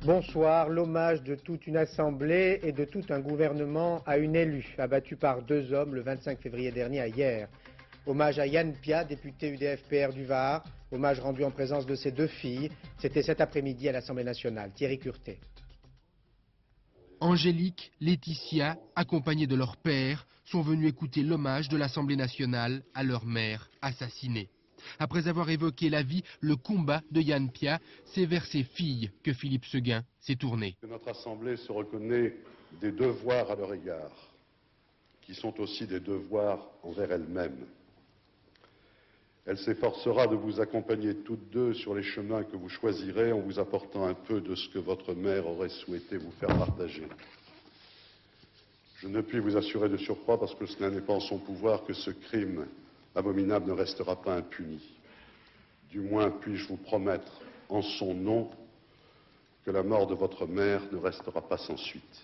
Bonsoir. L'hommage de toute une assemblée et de tout un gouvernement à une élue, abattue par 2 hommes le 25 février dernier à Hyères. Hommage à Yann Pia, député UDF-PR du Var. Hommage rendu en présence de ses 2 filles. C'était cet après-midi à l'Assemblée nationale. Thierry Curté. Angélique, Laetitia, accompagnées de leur père, sont venues écouter l'hommage de l'Assemblée nationale à leur mère assassinée. Après avoir évoqué la vie, le combat de Yann Pia, c'est vers ses filles que Philippe Séguin s'est tourné. Notre Assemblée se reconnaît des devoirs à leur égard, qui sont aussi des devoirs envers elle-même. Elle s'efforcera de vous accompagner toutes deux sur les chemins que vous choisirez en vous apportant un peu de ce que votre mère aurait souhaité vous faire partager. Je ne puis vous assurer de surcroît, parce que cela n'est pas en son pouvoir, que ce crime abominable ne restera pas impuni. Du moins puis-je vous promettre, en son nom, que la mort de votre mère ne restera pas sans suite.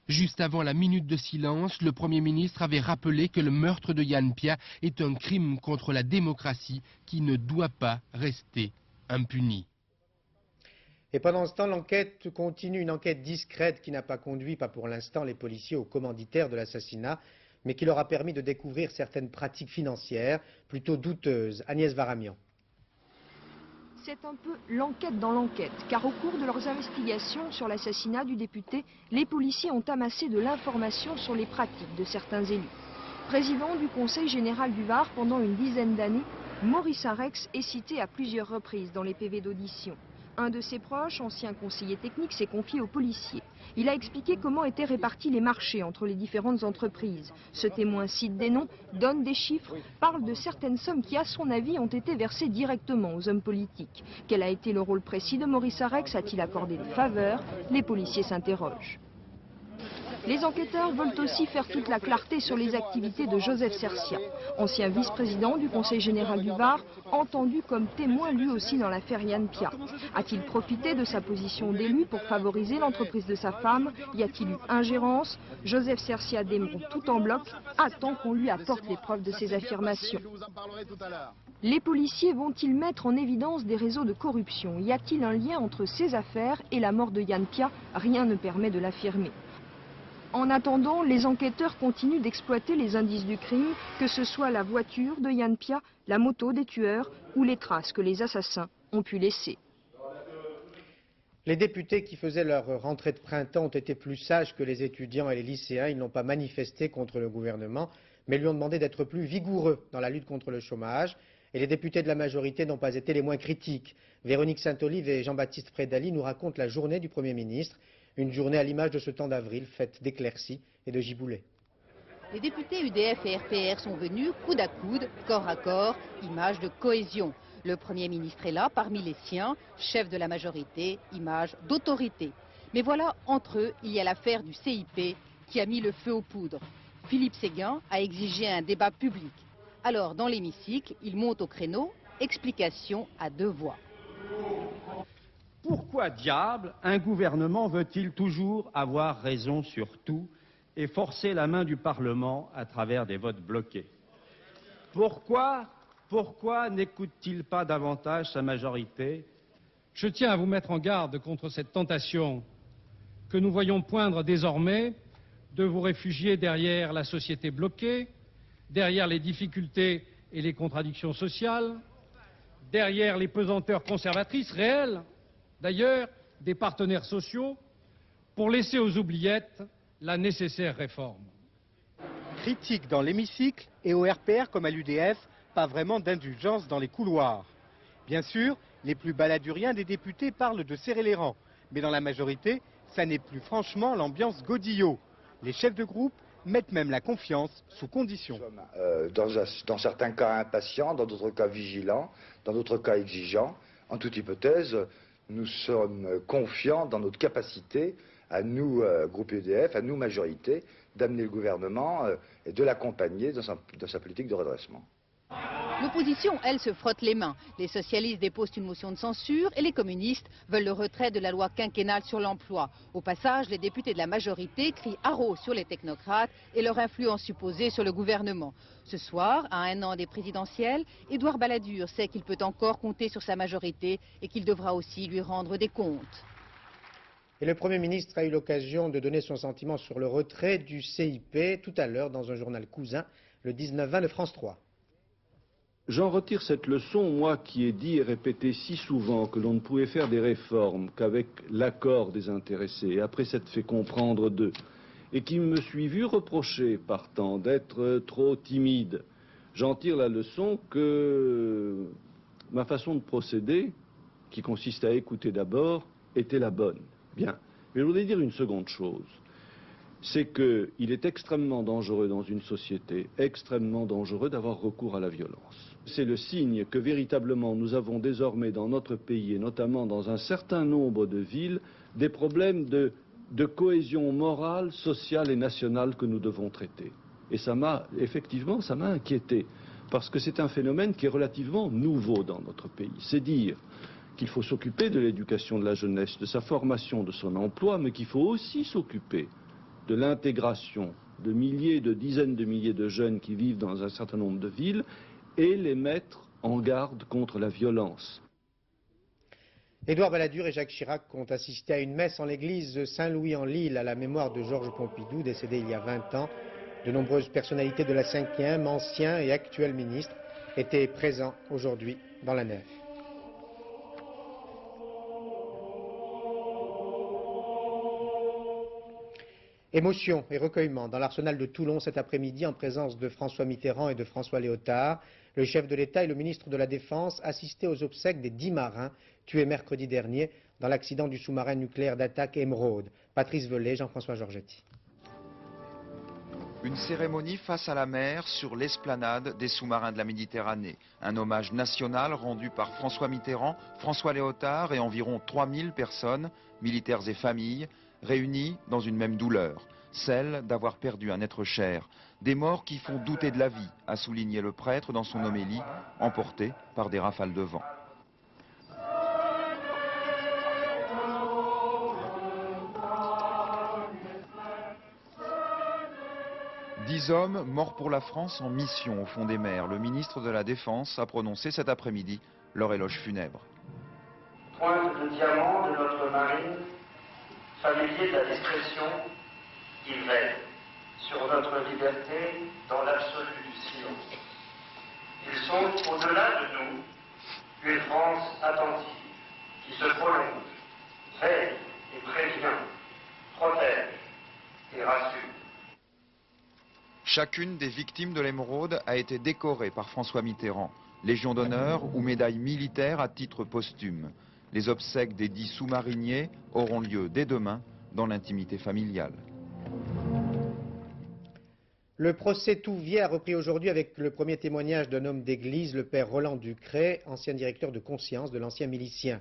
Juste avant la minute de silence, le Premier ministre avait rappelé que le meurtre de Yann Pia est un crime contre la démocratie qui ne doit pas rester impuni. Et pendant ce temps, l'enquête continue, une enquête discrète qui n'a pas conduit, pas pour l'instant, les policiers au commanditaire de l'assassinat, mais qui leur a permis de découvrir certaines pratiques financières plutôt douteuses. Agnès Varamian. C'est un peu l'enquête dans l'enquête, car au cours de leurs investigations sur l'assassinat du député, les policiers ont amassé de l'information sur les pratiques de certains élus. Président du Conseil général du Var pendant une dizaine d'années, Maurice Arex est cité à plusieurs reprises dans les PV d'audition. Un de ses proches, ancien conseiller technique, s'est confié aux policiers. Il a expliqué comment étaient répartis les marchés entre les différentes entreprises. Ce témoin cite des noms, donne des chiffres, parle de certaines sommes qui, à son avis, ont été versées directement aux hommes politiques. Quel a été le rôle précis de Maurice Arex? A-t-il accordé des faveurs? Les policiers s'interrogent. Les enquêteurs veulent aussi faire toute la clarté sur les activités de Joseph Cercia, ancien vice-président du Conseil général du Var, entendu comme témoin lui aussi dans l'affaire Yann Pia. A-t-il profité de sa position d'élu pour favoriser l'entreprise de sa femme? Y a-t-il eu ingérence? Joseph Cercia démonte tout en bloc, attend qu'on lui apporte les preuves de ses affirmations. Les policiers vont-ils mettre en évidence des réseaux de corruption? Y a-t-il un lien entre ces affaires et la mort de Yann Pia? Rien ne permet de l'affirmer. En attendant, les enquêteurs continuent d'exploiter les indices du crime, que ce soit la voiture de Yann Pia, la moto des tueurs ou les traces que les assassins ont pu laisser. Les députés qui faisaient leur rentrée de printemps ont été plus sages que les étudiants et les lycéens. Ils n'ont pas manifesté contre le gouvernement, mais lui ont demandé d'être plus vigoureux dans la lutte contre le chômage. Et les députés de la majorité n'ont pas été les moins critiques. Véronique Saint-Olive et Jean-Baptiste Fredali nous racontent la journée du Premier ministre. Une journée à l'image de ce temps d'avril, faite d'éclaircies et de giboulées. Les députés UDF et RPR sont venus coude à coude, corps à corps, image de cohésion. Le Premier ministre est là, parmi les siens, chef de la majorité, image d'autorité. Mais voilà, entre eux, il y a l'affaire du CIP qui a mis le feu aux poudres. Philippe Séguin a exigé un débat public. Alors, dans l'hémicycle, il monte au créneau, explication à 2 voix. Pourquoi diable un gouvernement veut-il toujours avoir raison sur tout et forcer la main du Parlement à travers des votes bloqués? Pourquoi n'écoute-t-il pas davantage sa majorité? Je tiens à vous mettre en garde contre cette tentation que nous voyons poindre désormais de vous réfugier derrière la société bloquée, derrière les difficultés et les contradictions sociales, derrière les pesanteurs conservatrices réelles, d'ailleurs, des partenaires sociaux, pour laisser aux oubliettes la nécessaire réforme. Critique dans l'hémicycle et au RPR comme à l'UDF, pas vraiment d'indulgence dans les couloirs. Bien sûr, les plus baladuriens des députés parlent de serrer les rangs, mais dans la majorité, ça n'est plus franchement l'ambiance godillot. Les chefs de groupe mettent même la confiance sous condition. Dans certains cas impatients, dans d'autres cas vigilants, dans d'autres cas exigeants. En toute hypothèse, nous sommes confiants dans notre capacité, à nous, groupe UDF, à nous, majorité, d'amener le gouvernement et de l'accompagner dans sa politique de redressement. L'opposition, elle, se frotte les mains. Les socialistes déposent une motion de censure et les communistes veulent le retrait de la loi quinquennale sur l'emploi. Au passage, les députés de la majorité crient haro sur les technocrates et leur influence supposée sur le gouvernement. Ce soir, à 1 an des présidentielles, Édouard Balladur sait qu'il peut encore compter sur sa majorité et qu'il devra aussi lui rendre des comptes. Et le Premier ministre a eu l'occasion de donner son sentiment sur le retrait du CIP tout à l'heure dans un journal cousin, le 19-20 de France 3. J'en retire cette leçon, moi qui ai dit et répété si souvent que l'on ne pouvait faire des réformes qu'avec l'accord des intéressés, et après s'être fait comprendre d'eux, et qui me suis vu reprocher partant d'être trop timide. J'en tire la leçon que ma façon de procéder, qui consiste à écouter d'abord, était la bonne. Bien. Mais je voudrais dire une seconde chose. C'est qu'il est extrêmement dangereux dans une société, extrêmement dangereux d'avoir recours à la violence. C'est le signe que véritablement nous avons désormais dans notre pays, et notamment dans un certain nombre de villes, des problèmes de cohésion morale, sociale et nationale que nous devons traiter. Et ça m'a inquiété, parce que c'est un phénomène qui est relativement nouveau dans notre pays. C'est dire qu'il faut s'occuper de l'éducation de la jeunesse, de sa formation, de son emploi, mais qu'il faut aussi s'occuper de l'intégration de milliers, de dizaines de milliers de jeunes qui vivent dans un certain nombre de villes et les mettre en garde contre la violence. Édouard Balladur et Jacques Chirac ont assisté à une messe en l'église Saint-Louis-en-Lille à la mémoire de Georges Pompidou, décédé il y a 20 ans. De nombreuses personnalités de la 5e, anciens et actuels ministres, étaient présents aujourd'hui dans la nef. Émotion et recueillement dans l'arsenal de Toulon cet après-midi en présence de François Mitterrand et de François Léotard. Le chef de l'État et le ministre de la Défense assistaient aux obsèques des 10 marins tués mercredi dernier dans l'accident du sous-marin nucléaire d'attaque Émeraude. Patrice Velay, Jean-François Georgetti. Une cérémonie face à la mer sur l'esplanade des sous-marins de la Méditerranée. Un hommage national rendu par François Mitterrand, François Léotard et environ 3000 personnes, militaires et familles, réunis dans une même douleur, celle d'avoir perdu un être cher. Des morts qui font douter de la vie, a souligné le prêtre dans son homélie, emporté par des rafales de vent. « 10 hommes morts pour la France en mission au fond des mers. Le ministre de la Défense a prononcé cet après-midi leur éloge funèbre. Pointe de diamant de notre marine, familier de la discrétion, il veille sur notre liberté dans l'absolu du silence. Ils sont au-delà de nous, une France attentive, qui se prolonge, veille et prévient, protège et rassure. » Chacune des victimes de l'Émeraude a été décorée par François Mitterrand, Légion d'honneur ou médaille militaire à titre posthume. Les obsèques des 10 sous-mariniers auront lieu dès demain dans l'intimité familiale. Le procès Touvier a repris aujourd'hui avec le premier témoignage d'un homme d'église, le père Roland Ducret, ancien directeur de conscience de l'ancien milicien.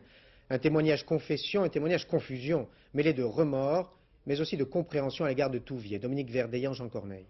Un témoignage confession, un témoignage confusion, mêlé de remords, mais aussi de compréhension à l'égard de Touvier. Dominique Verdeillan, Jean Corneille.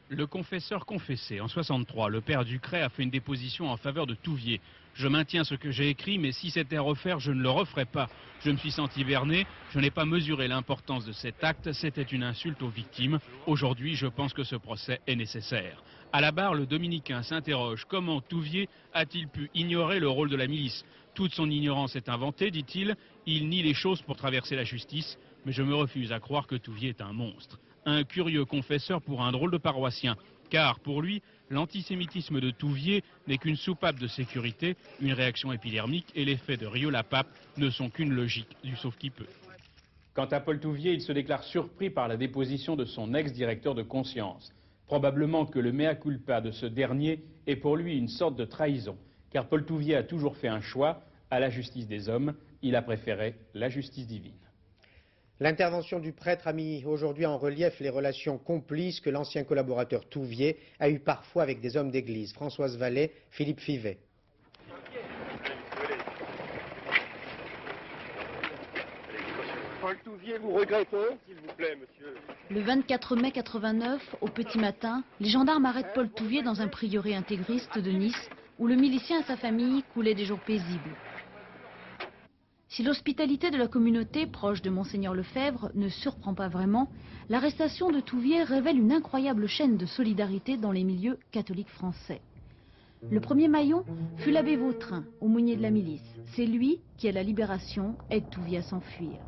Le confesseur confessé. En 63, le père Ducret a fait une déposition en faveur de Touvier. Je maintiens ce que j'ai écrit, mais si c'était à refaire, je ne le referais pas. Je me suis senti berné, je n'ai pas mesuré l'importance de cet acte, c'était une insulte aux victimes. Aujourd'hui, je pense que ce procès est nécessaire. À la barre, le dominicain s'interroge, comment Touvier a-t-il pu ignorer le rôle de la milice? Toute son ignorance est inventée, dit-il. Il nie les choses pour traverser la justice, mais je me refuse à croire que Touvier est un monstre. Un curieux confesseur pour un drôle de paroissien, car pour lui, l'antisémitisme de Touvier n'est qu'une soupape de sécurité, une réaction épidermique, et les faits de Rieux-la-Pape ne sont qu'une logique du sauve-qui-peut. Quant à Paul Touvier, il se déclare surpris par la déposition de son ex-directeur de conscience. Probablement que le mea culpa de ce dernier est pour lui une sorte de trahison, car Paul Touvier a toujours fait un choix, à la justice des hommes, il a préféré la justice divine. L'intervention du prêtre a mis aujourd'hui en relief les relations complices que l'ancien collaborateur Touvier a eues parfois avec des hommes d'église. Françoise Vallée, Philippe Fivet. Paul Touvier, vous regrettez, s'il vous plaît, monsieur. Le 24 mai 89, au petit matin, les gendarmes arrêtent Paul Touvier dans un prieuré intégriste de Nice, où le milicien et sa famille coulaient des jours paisibles. Si l'hospitalité de la communauté proche de Monseigneur Lefebvre ne surprend pas vraiment, l'arrestation de Touvier révèle une incroyable chaîne de solidarité dans les milieux catholiques français. Le premier maillon fut l'abbé Vautrin, aumônier de la milice. C'est lui qui, à la Libération, aide Touvier à s'enfuir.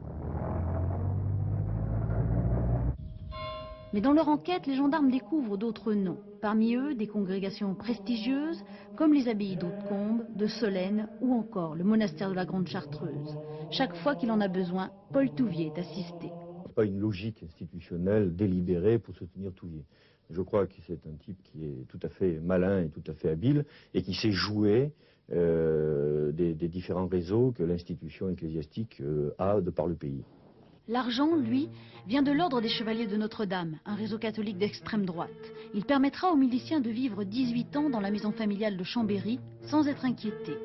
Mais dans leur enquête, les gendarmes découvrent d'autres noms. Parmi eux, des congrégations prestigieuses, comme les abbayes d'Hautecombe, de Solesnes ou encore le monastère de la Grande Chartreuse. Chaque fois qu'il en a besoin, Paul Touvier est assisté. Pas une logique institutionnelle délibérée pour soutenir Touvier. Je crois que c'est un type qui est tout à fait malin et tout à fait habile et qui sait jouer des différents réseaux que l'institution ecclésiastique a de par le pays. L'argent, lui, vient de l'ordre des Chevaliers de Notre-Dame, un réseau catholique d'extrême droite. Il permettra aux miliciens de vivre 18 ans dans la maison familiale de Chambéry sans être inquiétés.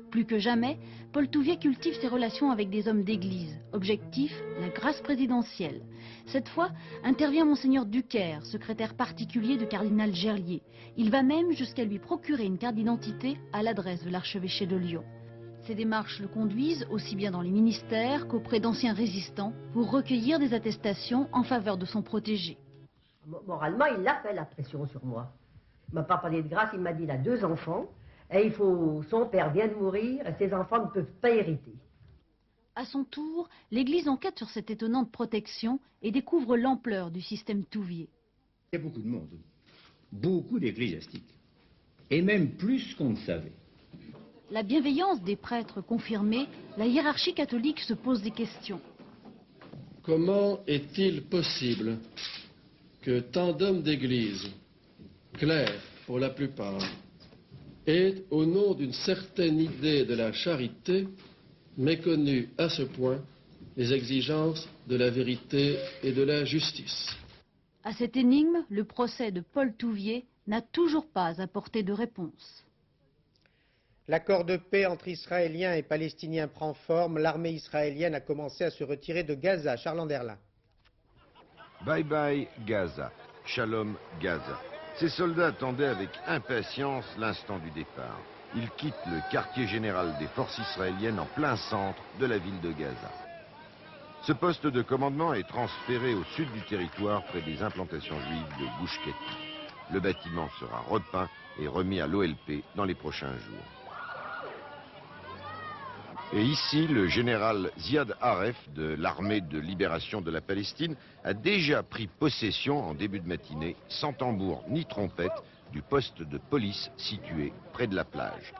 Plus que jamais, Paul Touvier cultive ses relations avec des hommes d'église. Objectif, la grâce présidentielle. Cette fois, intervient Monseigneur Ducaire, secrétaire particulier du cardinal Gerlier. Il va même jusqu'à lui procurer une carte d'identité à l'adresse de l'archevêché de Lyon. Ces démarches le conduisent aussi bien dans les ministères qu'auprès d'anciens résistants pour recueillir des attestations en faveur de son protégé. Moralement, il a fait la pression sur moi. Il ne m'a pas parlé de grâce, il m'a dit il a 2 enfants et son père vient de mourir et ses enfants ne peuvent pas hériter. À son tour, l'Église enquête sur cette étonnante protection et découvre l'ampleur du système Touvier. Il y a beaucoup de monde, beaucoup d'ecclésiastiques, et même plus qu'on ne savait. La bienveillance des prêtres confirmée, la hiérarchie catholique se pose des questions. Comment est-il possible que tant d'hommes d'église, clercs pour la plupart, aient, au nom d'une certaine idée de la charité, méconnu à ce point les exigences de la vérité et de la justice? À cette énigme, le procès de Paul Touvier n'a toujours pas apporté de réponse. L'accord de paix entre Israéliens et Palestiniens prend forme. L'armée israélienne a commencé à se retirer de Gaza. Charles Anderlin. Bye bye Gaza, Shalom Gaza. Ces soldats attendaient avec impatience l'instant du départ. Ils quittent le quartier général des forces israéliennes en plein centre de la ville de Gaza. Ce poste de commandement est transféré au sud du territoire près des implantations juives de Gush Katif. Le bâtiment sera repeint et remis à l'OLP dans les prochains jours. Et ici, le général Ziad Aref de l'armée de libération de la Palestine a déjà pris possession en début de matinée, sans tambour ni trompette, du poste de police situé près de la plage.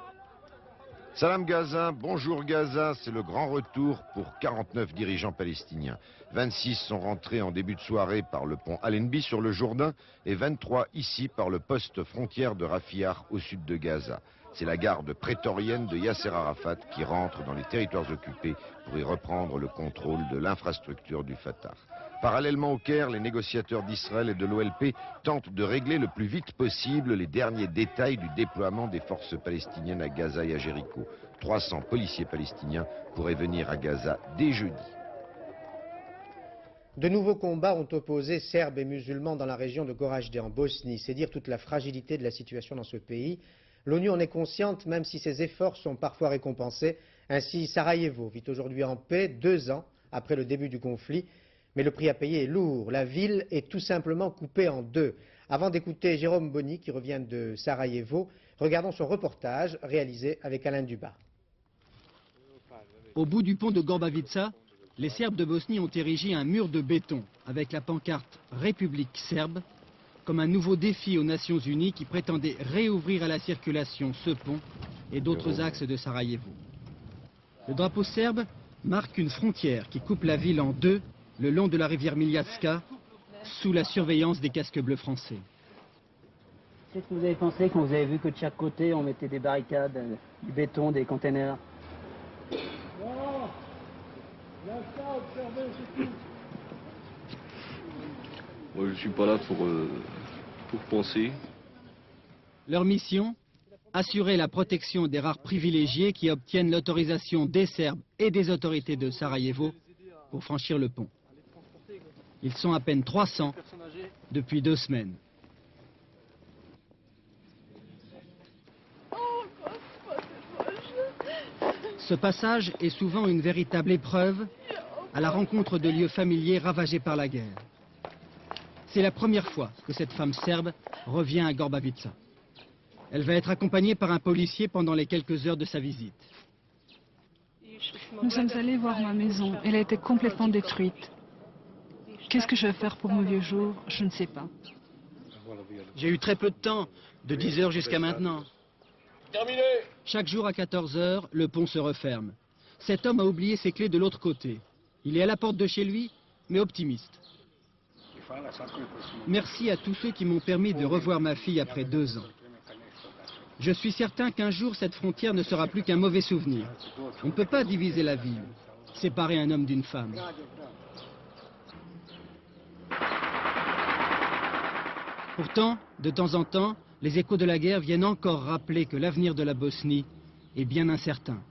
Salam Gaza, bonjour Gaza, c'est le grand retour pour 49 dirigeants palestiniens. 26 sont rentrés en début de soirée par le pont Allenby sur le Jourdain et 23 ici par le poste frontière de Rafah au sud de Gaza. C'est la garde prétorienne de Yasser Arafat qui rentre dans les territoires occupés pour y reprendre le contrôle de l'infrastructure du Fatah. Parallèlement au Caire, les négociateurs d'Israël et de l'OLP tentent de régler le plus vite possible les derniers détails du déploiement des forces palestiniennes à Gaza et à Jéricho. 300 policiers palestiniens pourraient venir à Gaza dès jeudi. De nouveaux combats ont opposé Serbes et musulmans dans la région de Goražde en Bosnie. C'est dire toute la fragilité de la situation dans ce pays. L'ONU en est consciente, même si ses efforts sont parfois récompensés. Ainsi, Sarajevo vit aujourd'hui en paix, 2 ans après le début du conflit. Mais le prix à payer est lourd. La ville est tout simplement coupée en 2. Avant d'écouter Jérôme Boni, qui revient de Sarajevo, regardons son reportage réalisé avec Alain Dubas. Au bout du pont de Gorbavica, les Serbes de Bosnie ont érigé un mur de béton avec la pancarte « République serbe » comme un nouveau défi aux Nations Unies qui prétendait réouvrir à la circulation ce pont et d'autres axes de Sarajevo. Le drapeau serbe marque une frontière qui coupe la ville en 2 le long de la rivière Miljacka, sous la surveillance des casques bleus français. Qu'est-ce que vous avez pensé quand vous avez vu que de chaque côté on mettait des barricades, du béton, des containers? Moi, je ne suis pas là pour penser. Leur mission, assurer la protection des rares privilégiés qui obtiennent l'autorisation des Serbes et des autorités de Sarajevo pour franchir le pont. Ils sont à peine 300 depuis 2 semaines. Ce passage est souvent une véritable épreuve à la rencontre de lieux familiers ravagés par la guerre. C'est la première fois que cette femme serbe revient à Gorbavica. Elle va être accompagnée par un policier pendant les quelques heures de sa visite. Nous sommes allés voir ma maison. Elle a été complètement détruite. Qu'est-ce que je vais faire pour mon vieux jour? Je ne sais pas. J'ai eu très peu de temps, de 10 heures jusqu'à maintenant. Terminé. Chaque jour à 14 heures, le pont se referme. Cet homme a oublié ses clés de l'autre côté. Il est à la porte de chez lui, mais optimiste. Merci à tous ceux qui m'ont permis de revoir ma fille après 2 ans. Je suis certain qu'un jour, cette frontière ne sera plus qu'un mauvais souvenir. On ne peut pas diviser la ville, séparer un homme d'une femme. Pourtant, de temps en temps, les échos de la guerre viennent encore rappeler que l'avenir de la Bosnie est bien incertain.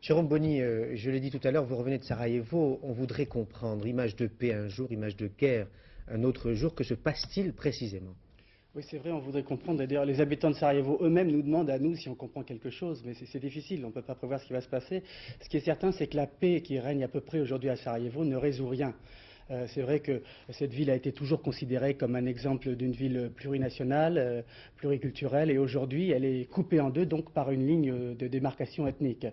Jérôme Boni, je l'ai dit tout à l'heure, vous revenez de Sarajevo, on voudrait comprendre, image de paix un jour, image de guerre un autre jour, que se passe-t-il précisément? Oui, c'est vrai, on voudrait comprendre. D'ailleurs, les habitants de Sarajevo eux-mêmes nous demandent à nous si on comprend quelque chose, mais c'est difficile, on ne peut pas prévoir ce qui va se passer. Ce qui est certain, c'est que la paix qui règne à peu près aujourd'hui à Sarajevo ne résout rien. C'est vrai que cette ville a été toujours considérée comme un exemple d'une ville plurinationale, pluriculturelle, et aujourd'hui, elle est coupée en deux, donc par une ligne de démarcation ethnique.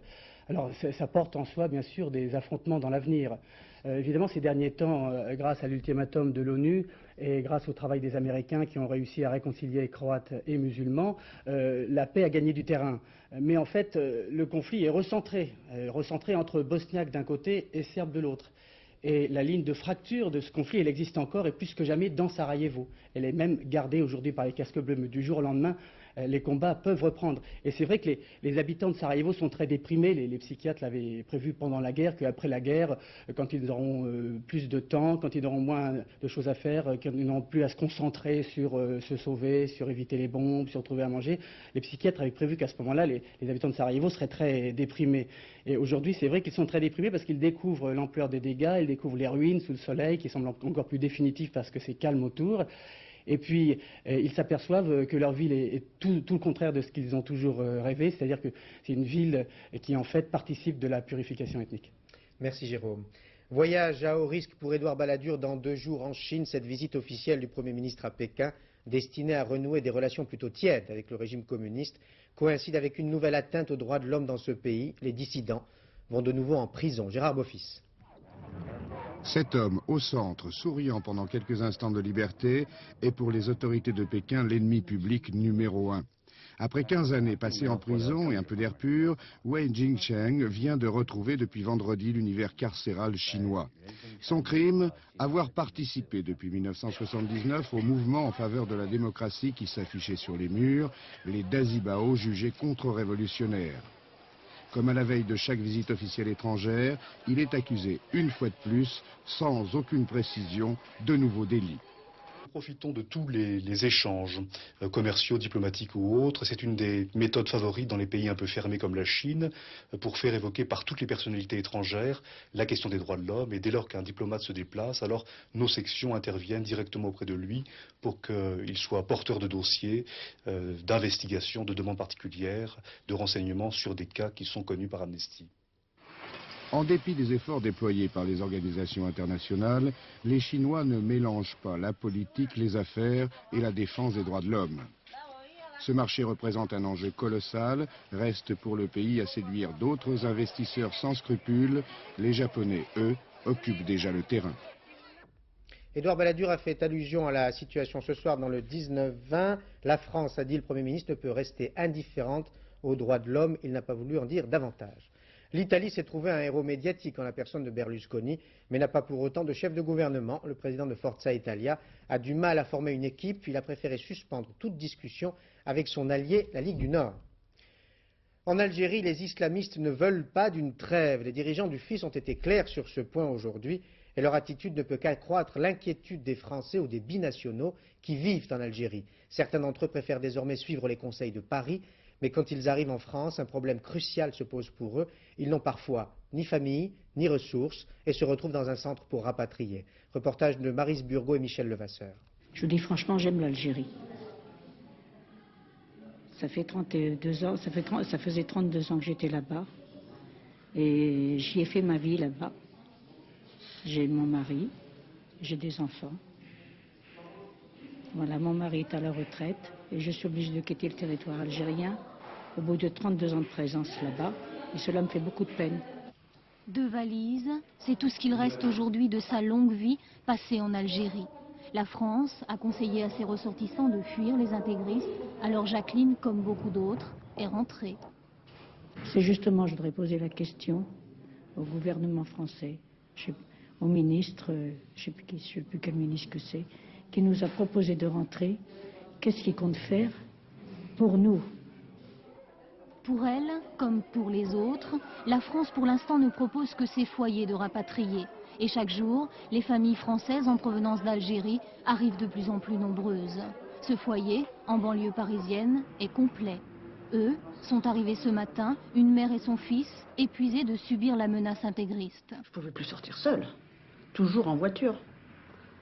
Alors, ça porte en soi, bien sûr, des affrontements dans l'avenir. Évidemment, ces derniers temps, grâce à l'ultimatum de l'ONU et grâce au travail des Américains qui ont réussi à réconcilier Croates et musulmans, la paix a gagné du terrain. Mais en fait, le conflit est recentré entre Bosniaques d'un côté et Serbes de l'autre. Et la ligne de fracture de ce conflit, elle existe encore et plus que jamais dans Sarajevo. Elle est même gardée aujourd'hui par les casques bleus, mais du jour au lendemain, les combats peuvent reprendre. Et c'est vrai que les habitants de Sarajevo sont très déprimés. Les psychiatres l'avaient prévu pendant la guerre, qu'après la guerre, quand ils auront plus de temps, quand ils auront moins de choses à faire, qu'ils n'auront plus à se concentrer sur se sauver, sur éviter les bombes, sur trouver à manger, les psychiatres avaient prévu qu'à ce moment-là, les habitants de Sarajevo seraient très déprimés. Et aujourd'hui, c'est vrai qu'ils sont très déprimés parce qu'ils découvrent l'ampleur des dégâts, ils découvrent les ruines sous le soleil qui semblent encore plus définitives parce que c'est calme autour. Et puis, ils s'aperçoivent que leur ville est tout le contraire de ce qu'ils ont toujours rêvé, c'est-à-dire que c'est une ville qui, en fait, participe de la purification ethnique. Merci Jérôme. Voyage à haut risque pour Édouard Balladur dans 2 jours en Chine. Cette visite officielle du Premier ministre à Pékin, destinée à renouer des relations plutôt tièdes avec le régime communiste, coïncide avec une nouvelle atteinte aux droits de l'homme dans ce pays. Les dissidents vont de nouveau en prison. Gérard Boffis. Cet homme, au centre, souriant pendant quelques instants de liberté, est pour les autorités de Pékin l'ennemi public numéro 1. Après 15 années passées en prison et un peu d'air pur, Wei Jingsheng vient de retrouver depuis vendredi l'univers carcéral chinois. Son crime, avoir participé depuis 1979 au mouvement en faveur de la démocratie qui s'affichait sur les murs, les Dazibao jugés contre-révolutionnaires. Comme à la veille de chaque visite officielle étrangère, il est accusé une fois de plus, sans aucune précision, de nouveaux délits. Nous profitons de tous les échanges commerciaux, diplomatiques ou autres. C'est une des méthodes favorites dans les pays un peu fermés comme la Chine pour faire évoquer par toutes les personnalités étrangères la question des droits de l'homme. Et dès lors qu'un diplomate se déplace, alors nos sections interviennent directement auprès de lui pour qu'il soit porteur de dossiers, d'investigations, de demandes particulières, de renseignements sur des cas qui sont connus par Amnesty. En dépit des efforts déployés par les organisations internationales, les Chinois ne mélangent pas la politique, les affaires et la défense des droits de l'homme. Ce marché représente un enjeu colossal, reste pour le pays à séduire d'autres investisseurs sans scrupules. Les Japonais, eux, occupent déjà le terrain. Édouard Balladur a fait allusion à la situation ce soir dans le 19-20. La France, a dit le Premier ministre, ne peut rester indifférente aux droits de l'homme. Il n'a pas voulu en dire davantage. L'Italie s'est trouvé un héros médiatique en la personne de Berlusconi, mais n'a pas pour autant de chef de gouvernement. Le président de Forza Italia a du mal à former une équipe, puis il a préféré suspendre toute discussion avec son allié, la Ligue du Nord. En Algérie, les islamistes ne veulent pas d'une trêve. Les dirigeants du FIS ont été clairs sur ce point aujourd'hui, et leur attitude ne peut qu'accroître l'inquiétude des Français ou des binationaux qui vivent en Algérie. Certains d'entre eux préfèrent désormais suivre les conseils de Paris, mais quand ils arrivent en France, un problème crucial se pose pour eux. Ils n'ont parfois ni famille, ni ressources, et se retrouvent dans un centre pour rapatrier. Reportage de Maryse Burgot et Michel Levasseur. Je vous dis franchement, j'aime l'Algérie. Ça fait 32 ans, ça faisait 32 ans que j'étais là-bas, et j'y ai fait ma vie là-bas. J'ai mon mari, j'ai des enfants. Voilà, mon mari est à la retraite et je suis obligée de quitter le territoire algérien au bout de 32 ans de présence là-bas et cela me fait beaucoup de peine. 2 valises, c'est tout ce qu'il reste aujourd'hui de sa longue vie passée en Algérie. La France a conseillé à ses ressortissants de fuir les intégristes, alors Jacqueline, comme beaucoup d'autres, est rentrée. C'est justement, je voudrais poser la question au gouvernement français, au ministre, je ne sais plus quel ministre que c'est, qui nous a proposé de rentrer. Qu'est-ce qu'il compte faire pour nous? Pour elle, comme pour les autres, la France pour l'instant ne propose que ses foyers de rapatriés. Et chaque jour, les familles françaises en provenance d'Algérie arrivent de plus en plus nombreuses. Ce foyer, en banlieue parisienne, est complet. Eux sont arrivés ce matin, une mère et son fils, épuisés de subir la menace intégriste. Je ne pouvais plus sortir seule, toujours en voiture,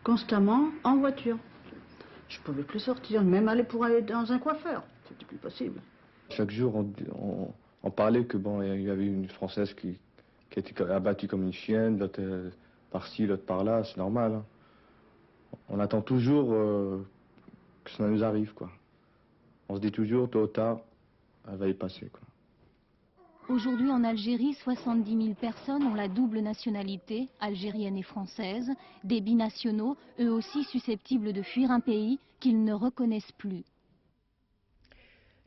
constamment en voiture. Je ne pouvais plus sortir, même pour aller dans un coiffeur, c'était plus possible. Chaque jour, on parlait que bon, il y avait une Française qui était abattue comme une chienne, l'autre par-ci, l'autre par-là, c'est normal. Hein. On attend toujours que ça nous arrive, quoi. On se dit toujours, tôt ou tard, elle va y passer, quoi. Aujourd'hui en Algérie, 70 000 personnes ont la double nationalité, algérienne et française, des binationaux, eux aussi susceptibles de fuir un pays qu'ils ne reconnaissent plus.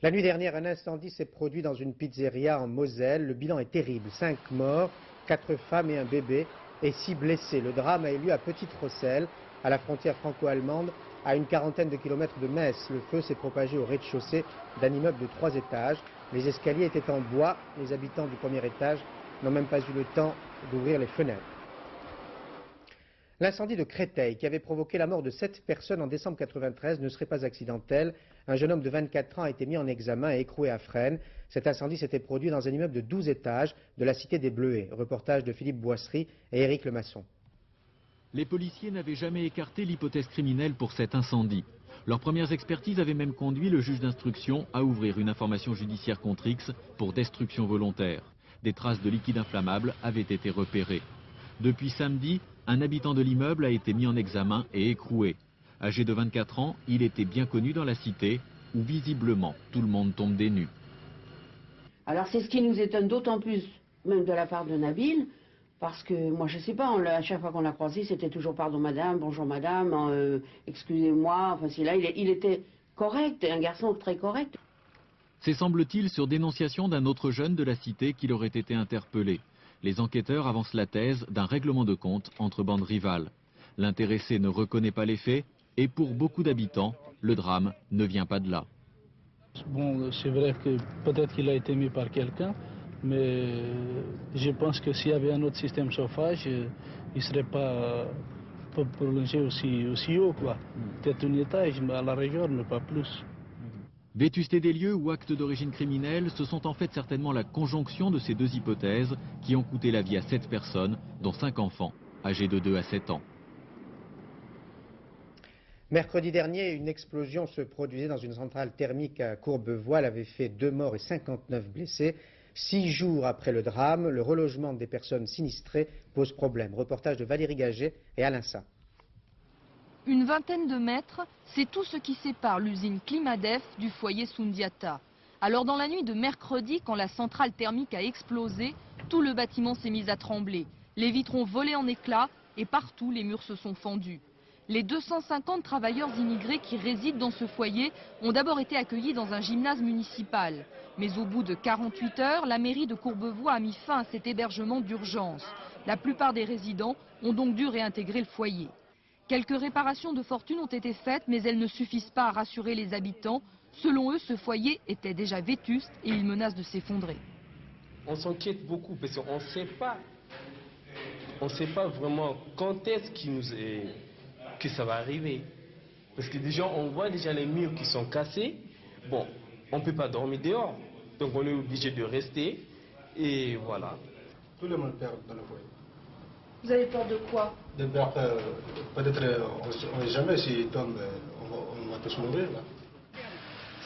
La nuit dernière, un incendie s'est produit dans une pizzeria en Moselle. Le bilan est terrible. 5 morts, 4 femmes et un bébé et 6 blessés. Le drame a eu lieu à Petite-Rosselle, à la frontière franco-allemande, à une quarantaine de kilomètres de Metz. Le feu s'est propagé au rez-de-chaussée d'un immeuble de 3 étages. Les escaliers étaient en bois. Les habitants du premier étage n'ont même pas eu le temps d'ouvrir les fenêtres. L'incendie de Créteil, qui avait provoqué la mort de 7 personnes en décembre 1993, ne serait pas accidentel. Un jeune homme de 24 ans a été mis en examen et écroué à Fresnes. Cet incendie s'était produit dans un immeuble de 12 étages de la cité des Bleuets. Reportage de Philippe Boisserie et Éric Lemasson. Les policiers n'avaient jamais écarté l'hypothèse criminelle pour cet incendie. Leurs premières expertises avaient même conduit le juge d'instruction à ouvrir une information judiciaire contre X pour destruction volontaire. Des traces de liquide inflammable avaient été repérées. Depuis samedi, un habitant de l'immeuble a été mis en examen et écroué. Âgé de 24 ans, il était bien connu dans la cité, où visiblement tout le monde tombe des nues. Alors c'est ce qui nous étonne d'autant plus, même de la part de Nabil, parce que moi je sais pas, à chaque fois qu'on l'a croisé, c'était toujours pardon madame, bonjour madame, excusez-moi, enfin c'est là, il était correct, un garçon très correct. C'est semble-t-il sur dénonciation d'un autre jeune de la cité qu'il aurait été interpellé. Les enquêteurs avancent la thèse d'un règlement de compte entre bandes rivales. L'intéressé ne reconnaît pas les faits et pour beaucoup d'habitants, le drame ne vient pas de là. Bon, c'est vrai que peut-être qu'il a été mis par quelqu'un, mais je pense que s'il y avait un autre système de chauffage, il ne serait pas prolongé aussi haut, quoi. Peut-être un étage, mais à la rigueur, mais pas plus. Vétusté des lieux ou actes d'origine criminelle, ce sont en fait certainement la conjonction de ces deux hypothèses qui ont coûté la vie à 7 personnes, dont 5 enfants, âgés de 2 à 7 ans. Mercredi dernier, une explosion se produisait dans une centrale thermique à Courbevoie. Elle avait fait 2 morts et 59 blessés. 6 jours après le drame, le relogement des personnes sinistrées pose problème. Reportage de Valérie Gaget et Alain Saint. Une vingtaine de mètres, c'est tout ce qui sépare l'usine Climadef du foyer Sundiata. Alors dans la nuit de mercredi, quand la centrale thermique a explosé, tout le bâtiment s'est mis à trembler. Les vitres ont volé en éclats et partout les murs se sont fendus. Les 250 travailleurs immigrés qui résident dans ce foyer ont d'abord été accueillis dans un gymnase municipal. Mais au bout de 48 heures, la mairie de Courbevoie a mis fin à cet hébergement d'urgence. La plupart des résidents ont donc dû réintégrer le foyer. Quelques réparations de fortune ont été faites, mais elles ne suffisent pas à rassurer les habitants. Selon eux, ce foyer était déjà vétuste et il menace de s'effondrer. On s'inquiète beaucoup parce qu'on ne sait pas vraiment quand est-ce que ça va arriver. Parce que déjà, on voit déjà les murs qui sont cassés. Bon, on ne peut pas dormir dehors, donc on est obligé de rester. Et voilà. Tout le monde perd dans le foyer. Vous avez peur de quoi? De peur, peut-être, on ne sait jamais s'il tombe, on va tous mourir là.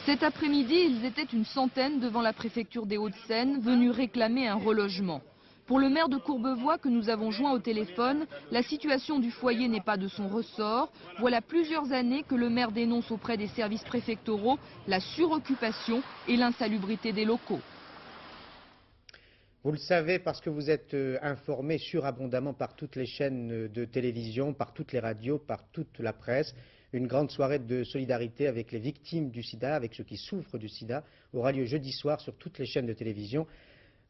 Cet après-midi, ils étaient une centaine devant la préfecture des Hauts-de-Seine, venus réclamer un relogement. Pour le maire de Courbevoie que nous avons joint au téléphone, la situation du foyer n'est pas de son ressort. Voilà plusieurs années que le maire dénonce auprès des services préfectoraux la suroccupation et l'insalubrité des locaux. Vous le savez parce que vous êtes informé surabondamment par toutes les chaînes de télévision, par toutes les radios, par toute la presse. Une grande soirée de solidarité avec les victimes du sida, avec ceux qui souffrent du sida, aura lieu jeudi soir sur toutes les chaînes de télévision.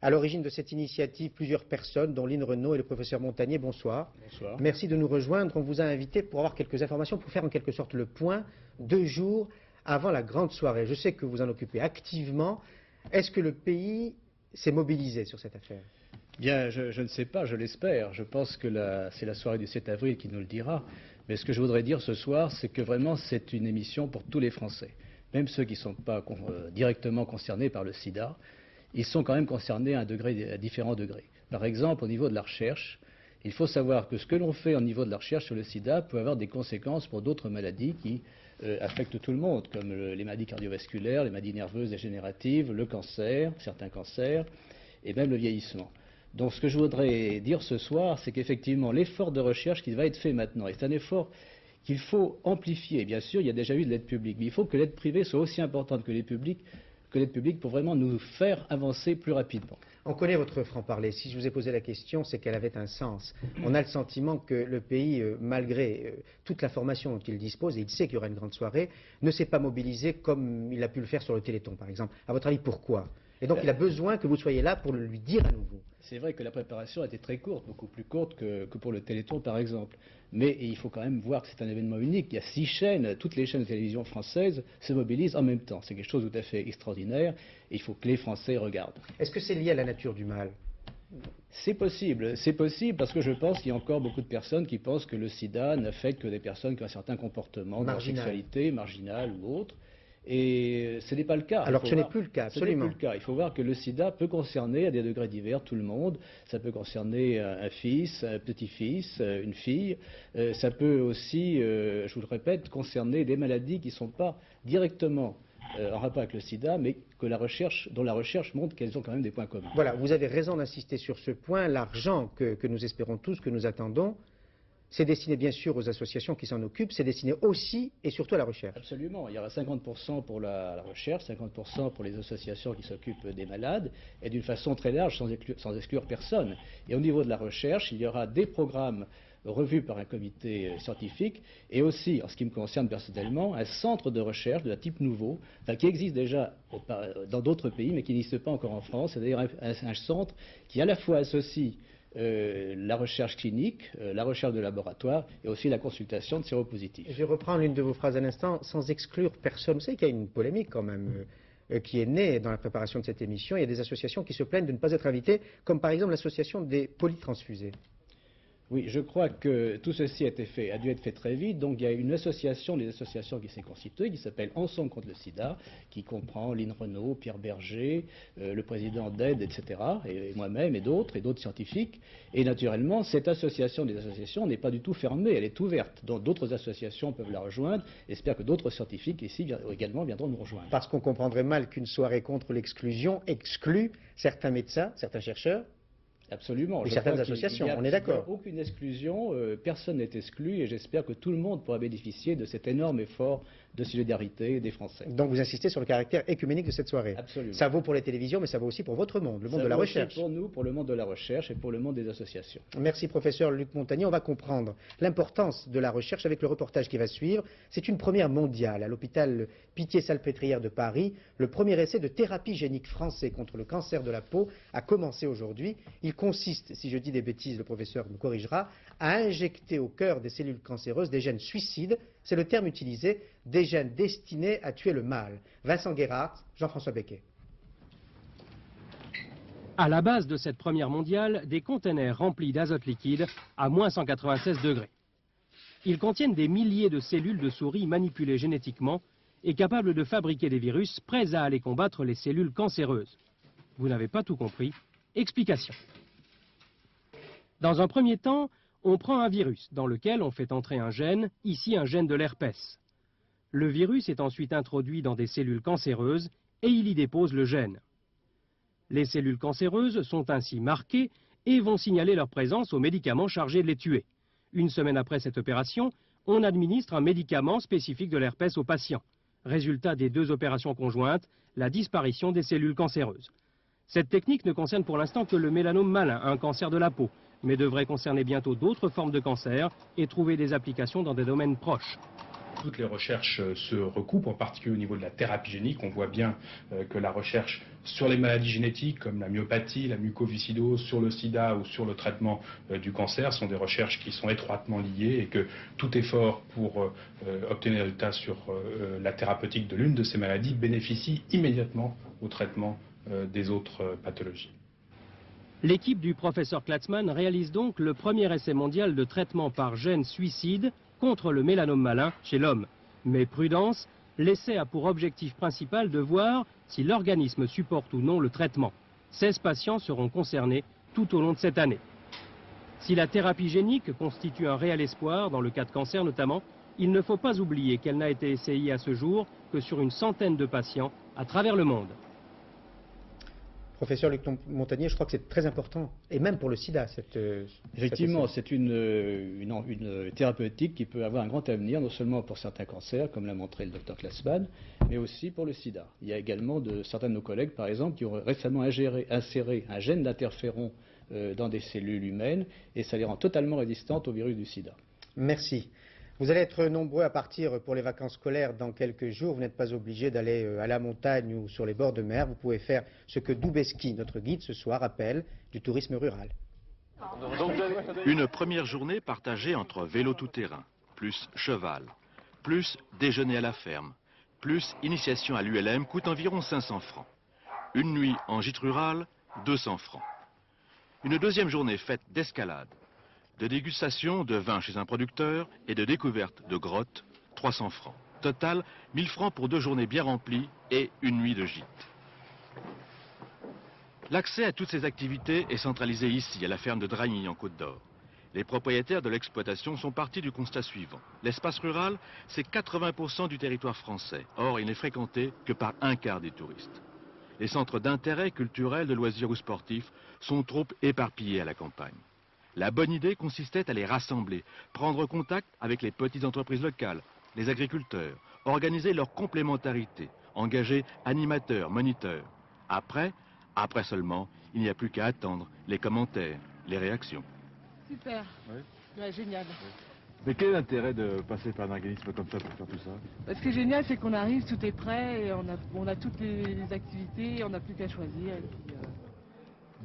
À l'origine de cette initiative, plusieurs personnes, dont Lynn Renaud et le professeur Montagnier. Bonsoir. Bonsoir. Merci de nous rejoindre. On vous a invité pour avoir quelques informations, pour faire en quelque sorte le point 2 jours avant la grande soirée. Je sais que vous en occupez activement. Est-ce que le pays s'est mobilisé sur cette affaire? Bien, je ne sais pas, je l'espère. Je pense que c'est la soirée du 7 avril qui nous le dira. Mais ce que je voudrais dire ce soir, c'est que vraiment c'est une émission pour tous les Français. Même ceux qui ne sont pas directement concernés par le sida, ils sont quand même concernés à différents degrés. Par exemple, au niveau de la recherche, il faut savoir que ce que l'on fait au niveau de la recherche sur le sida peut avoir des conséquences pour d'autres maladies qui affectent tout le monde, comme les maladies cardiovasculaires, les maladies nerveuses dégénératives, le cancer, certains cancers, et même le vieillissement. Donc ce que je voudrais dire ce soir, c'est qu'effectivement l'effort de recherche qui va être fait maintenant, et c'est un effort qu'il faut amplifier. Bien sûr, il y a déjà eu de l'aide publique, mais il faut que l'aide privée soit aussi importante que l'aide publique pour vraiment nous faire avancer plus rapidement. On connaît votre franc-parler. Si je vous ai posé la question, c'est qu'elle avait un sens. On a le sentiment que le pays, malgré toute l'information dont il dispose, et il sait qu'il y aura une grande soirée, ne s'est pas mobilisé comme il a pu le faire sur le Téléthon, par exemple. À votre avis, pourquoi? Et donc il a besoin que vous soyez là pour le lui dire à nouveau. C'est vrai que la préparation a été très courte, beaucoup plus courte que pour le Téléthon par exemple. Mais il faut quand même voir que c'est un événement unique. Il y a 6 chaînes, toutes les chaînes de télévision françaises se mobilisent en même temps. C'est quelque chose de tout à fait extraordinaire et il faut que les Français regardent. Est-ce que c'est lié à la nature du mal? C'est possible parce que je pense qu'il y a encore beaucoup de personnes qui pensent que le sida n'affecte que des personnes qui ont un certain comportement de sexualité, marginale ou autre. Et ce n'est pas le cas. Alors que ce n'est plus le cas, absolument. Ce n'est plus le cas. Il faut voir que le sida peut concerner à des degrés divers tout le monde. Ça peut concerner un fils, un petit-fils, une fille. Ça peut aussi, je vous le répète, concerner des maladies qui ne sont pas directement en rapport avec le sida, mais que dont la recherche montre qu'elles ont quand même des points communs. Voilà, vous avez raison d'insister sur ce point. L'argent que nous espérons tous, que nous attendons, c'est destiné bien sûr aux associations qui s'en occupent, c'est destiné aussi et surtout à la recherche. Absolument, il y aura 50% pour la recherche, 50% pour les associations qui s'occupent des malades, et d'une façon très large, sans exclure personne. Et au niveau de la recherche, il y aura des programmes revus par un comité scientifique, et aussi, en ce qui me concerne personnellement, un centre de recherche de type nouveau, qui existe déjà dans d'autres pays, mais qui n'existe pas encore en France. C'est d'ailleurs un centre qui à la fois associe la recherche clinique, la recherche de laboratoire et aussi la consultation de séropositifs. Je reprends l'une de vos phrases à l'instant, sans exclure personne. Vous savez qu'il y a une polémique quand même qui est née dans la préparation de cette émission. Il y a des associations qui se plaignent de ne pas être invitées, comme par exemple l'association des polytransfusés. Oui, je crois que tout ceci a dû être fait très vite. Donc il y a une association, les associations qui s'est constituée, qui s'appelle Ensemble contre le sida, qui comprend Lynn Renaud, Pierre Berger, le président d'AID, etc., et moi-même et d'autres scientifiques. Et naturellement, cette association des associations n'est pas du tout fermée, elle est ouverte. Donc d'autres associations peuvent la rejoindre. J'espère que d'autres scientifiques ici également viendront nous rejoindre. Parce qu'on comprendrait mal qu'une soirée contre l'exclusion exclut certains médecins, certains chercheurs. Absolument. Ou certaines associations, on est d'accord. Il n'y a aucune exclusion, personne n'est exclu et j'espère que tout le monde pourra bénéficier de cet énorme effort de solidarité des Français. Donc vous insistez sur le caractère écuménique de cette soirée. Absolument. Ça vaut pour les télévisions, mais ça vaut aussi pour votre monde, le monde de la recherche. Ça vaut aussi pour nous, pour le monde de la recherche et pour le monde des associations. Merci professeur Luc Montagnier. On va comprendre l'importance de la recherche avec le reportage qui va suivre. C'est une première mondiale à l'hôpital Pitié-Salpêtrière de Paris. Le premier essai de thérapie génique français contre le cancer de la peau a commencé aujourd'hui. Il consiste, si je dis des bêtises, le professeur me corrigera, à injecter au cœur des cellules cancéreuses des gènes suicides, c'est le terme utilisé, des gènes destinés à tuer le mal. Vincent Guérard, Jean-François Becquet. À la base de cette première mondiale, des containers remplis d'azote liquide à moins 196 degrés. Ils contiennent des milliers de cellules de souris manipulées génétiquement et capables de fabriquer des virus prêts à aller combattre les cellules cancéreuses. Vous n'avez pas tout compris. Explication. Dans un premier temps, on prend un virus dans lequel on fait entrer un gène, ici un gène de l'herpès. Le virus est ensuite introduit dans des cellules cancéreuses et il y dépose le gène. Les cellules cancéreuses sont ainsi marquées et vont signaler leur présence aux médicaments chargés de les tuer. Une semaine après cette opération, on administre un médicament spécifique de l'herpès au patient. Résultat des 2 opérations conjointes, la disparition des cellules cancéreuses. Cette technique ne concerne pour l'instant que le mélanome malin, un cancer de la peau, mais devrait concerner bientôt d'autres formes de cancer et trouver des applications dans des domaines proches. Toutes les recherches se recoupent, en particulier au niveau de la thérapie génique. On voit bien que la recherche sur les maladies génétiques comme la myopathie, la mucoviscidose, sur le sida ou sur le traitement du cancer sont des recherches qui sont étroitement liées et que tout effort pour obtenir des résultats sur la thérapeutique de l'une de ces maladies bénéficie immédiatement au traitement des autres pathologies. L'équipe du professeur Klatzmann réalise donc le premier essai mondial de traitement par gène suicide contre le mélanome malin chez l'homme. Mais prudence, l'essai a pour objectif principal de voir si l'organisme supporte ou non le traitement. 16 patients seront concernés tout au long de cette année. Si la thérapie génique constitue un réel espoir, dans le cas de cancer notamment, il ne faut pas oublier qu'elle n'a été essayée à ce jour que sur une centaine de patients à travers le monde. Professeur Luc Montagnier, je crois que c'est très important, et même pour le sida. Effectivement, c'est une thérapeutique qui peut avoir un grand avenir, non seulement pour certains cancers, comme l'a montré le docteur Klatzmann, mais aussi pour le sida. Il y a également certains de nos collègues, par exemple, qui ont récemment inséré un gène d'interféron dans des cellules humaines, et ça les rend totalement résistantes au virus du sida. Merci. Vous allez être nombreux à partir pour les vacances scolaires dans quelques jours. Vous n'êtes pas obligés d'aller à la montagne ou sur les bords de mer. Vous pouvez faire ce que Doubeski, notre guide ce soir, appelle du tourisme rural. Une première journée partagée entre vélo tout-terrain, plus cheval, plus déjeuner à la ferme, plus initiation à l'ULM coûte environ 500 francs. Une nuit en gîte rural, 200 francs. Une deuxième journée faite d'escalade, de dégustation de vin chez un producteur et de découverte de grottes, 300 francs. Total, 1000 francs pour 2 journées bien remplies et une nuit de gîte. L'accès à toutes ces activités est centralisé ici, à la ferme de Dragny, en Côte d'Or. Les propriétaires de l'exploitation sont partis du constat suivant. L'espace rural, c'est 80% du territoire français. Or, il n'est fréquenté que par un quart des touristes. Les centres d'intérêt culturel, de loisirs ou sportifs sont trop éparpillés à la campagne. La bonne idée consistait à les rassembler, prendre contact avec les petites entreprises locales, les agriculteurs, organiser leur complémentarité, engager animateurs, moniteurs. Après seulement, il n'y a plus qu'à attendre les commentaires, les réactions. Super, ouais, génial. Mais quel est l'intérêt de passer par un organisme comme ça pour faire tout ça? Ce qui est génial, c'est qu'on arrive, tout est prêt, et on a toutes les activités, on n'a plus qu'à choisir. Et puis,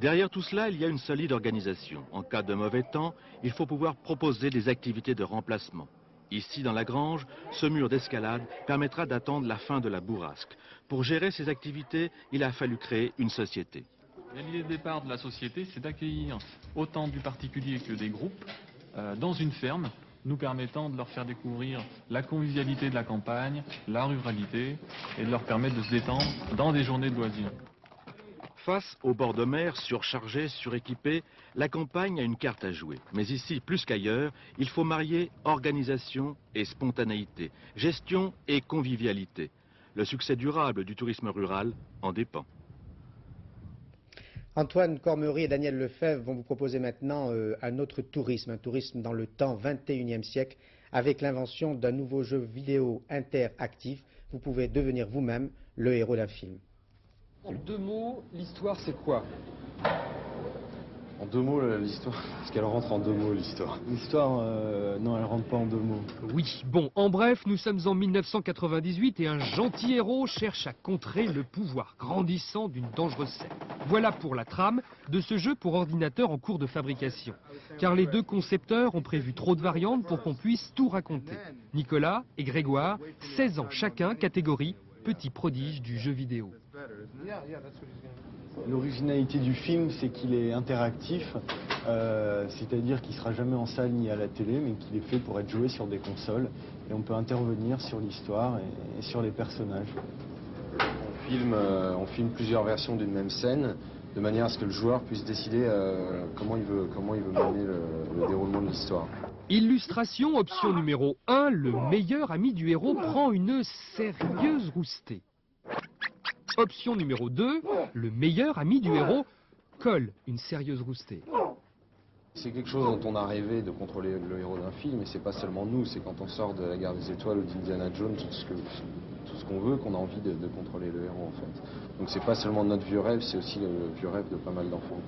Derrière tout cela, il y a une solide organisation. En cas de mauvais temps, il faut pouvoir proposer des activités de remplacement. Ici, dans la grange, ce mur d'escalade permettra d'attendre la fin de la bourrasque. Pour gérer ces activités, il a fallu créer une société. L'idée de départ de la société, c'est d'accueillir autant du particulier que des groupes dans une ferme, nous permettant de leur faire découvrir la convivialité de la campagne, la ruralité, et de leur permettre de se détendre dans des journées de loisirs. Face au bord de mer, surchargé, suréquipé, la campagne a une carte à jouer. Mais ici, plus qu'ailleurs, il faut marier organisation et spontanéité, gestion et convivialité. Le succès durable du tourisme rural en dépend. Antoine Cormery et Daniel Lefebvre vont vous proposer maintenant un autre tourisme, un tourisme dans le temps 21e siècle, avec l'invention d'un nouveau jeu vidéo interactif. Vous pouvez devenir vous-même le héros d'un film. En 2 mots, l'histoire c'est quoi? En 2 mots, l'histoire, est-ce qu'elle rentre en 2 mots, l'histoire? L'histoire, non, elle rentre pas en 2 mots. Oui, bon, en bref, nous sommes en 1998 et un gentil héros cherche à contrer le pouvoir grandissant d'une dangereuse secte. Voilà pour la trame de ce jeu pour ordinateur en cours de fabrication. Car les 2 concepteurs ont prévu trop de variantes pour qu'on puisse tout raconter. Nicolas et Grégoire, 16 ans chacun, catégorie petit prodige du jeu vidéo. L'originalité du film, c'est qu'il est interactif, c'est-à-dire qu'il ne sera jamais en salle ni à la télé, mais qu'il est fait pour être joué sur des consoles. Et on peut intervenir sur l'histoire et sur les personnages. On filme plusieurs versions d'une même scène, de manière à ce que le joueur puisse décider comment il veut mener le déroulement de l'histoire. Illustration, option numéro 1, le meilleur ami du héros prend une sérieuse roustée. Option numéro 2, le meilleur ami du héros colle une sérieuse roustée. C'est quelque chose dont on a rêvé de contrôler le héros d'un film, et c'est pas seulement nous, c'est quand on sort de La Guerre des Étoiles ou d'Indiana Jones, tout tout ce qu'on veut qu'on a envie de contrôler le héros en fait. Donc c'est pas seulement notre vieux rêve, c'est aussi le vieux rêve de pas mal d'enfants.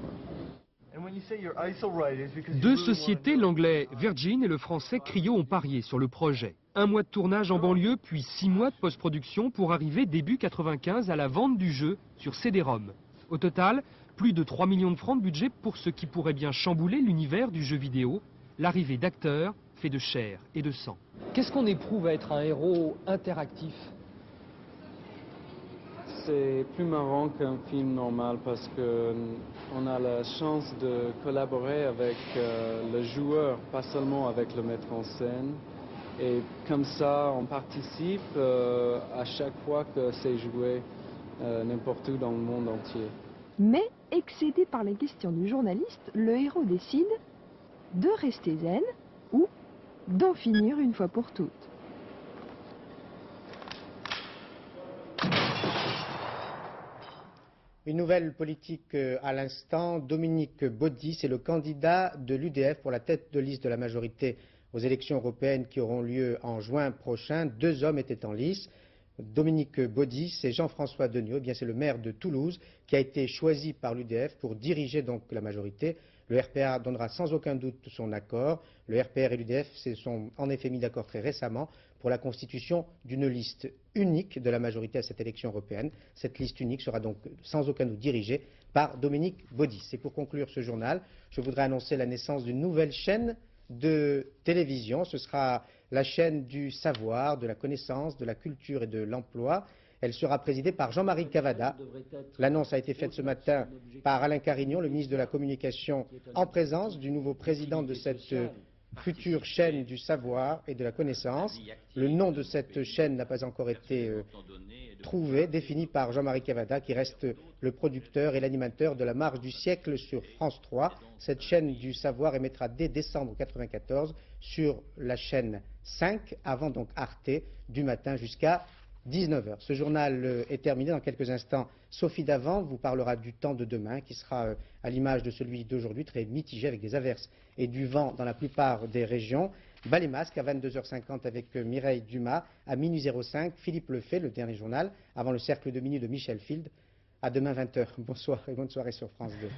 Deux sociétés, l'anglais Virgin et le français Cryo, ont parié sur le projet. 1 mois de tournage en banlieue, puis 6 mois de post-production pour arriver début 95 à la vente du jeu sur CD-ROM. Au total, plus de 3 millions de francs de budget pour ce qui pourrait bien chambouler l'univers du jeu vidéo, l'arrivée d'acteurs faits de chair et de sang. Qu'est-ce qu'on éprouve à être un héros interactif? C'est plus marrant qu'un film normal parce qu'on a la chance de collaborer avec le joueur, pas seulement avec le metteur en scène. Et comme ça, on participe à chaque fois que c'est joué n'importe où dans le monde entier. Mais, excédé par les questions du journaliste, le héros décide de rester zen ou d'en finir une fois pour toutes. Une nouvelle politique à l'instant. Dominique Baudis est le candidat de l'UDF pour la tête de liste de la majorité aux élections européennes qui auront lieu en juin prochain. 2 hommes étaient en lice. Dominique Baudis et Jean-François Deniau, c'est le maire de Toulouse qui a été choisi par l'UDF pour diriger donc la majorité. Le RPA donnera sans aucun doute son accord. Le RPR et l'UDF se sont en effet mis d'accord très récemment pour la constitution d'une liste unique de la majorité à cette élection européenne. Cette liste unique sera donc sans aucun doute dirigée par Dominique Baudis. Et pour conclure ce journal, je voudrais annoncer la naissance d'une nouvelle chaîne de télévision. Ce sera la chaîne du savoir, de la connaissance, de la culture et de l'emploi. Elle sera présidée par Jean-Marie Cavada. L'annonce a été faite ce matin par Alain Carignon, le ministre de la Communication, en présence du nouveau président de cette future chaîne du savoir et de la connaissance. Le nom de cette chaîne n'a pas encore été trouvé, défini par Jean-Marie Cavada, qui reste le producteur et l'animateur de La Marche du siècle sur France 3. Cette chaîne du savoir émettra dès décembre 1994 sur la chaîne 5, avant donc Arte, du matin jusqu'à 19h. Ce journal est terminé. Dans quelques instants, Sophie Davant vous parlera du temps de demain, qui sera à l'image de celui d'aujourd'hui, très mitigé avec des averses et du vent dans la plupart des régions. Bas les masques à 22h50 avec Mireille Dumas. À minuit 05, Philippe Lefay, le dernier journal, avant le cercle de minuit de Michel Field. À demain 20h. Bonsoir et bonne soirée sur France 2.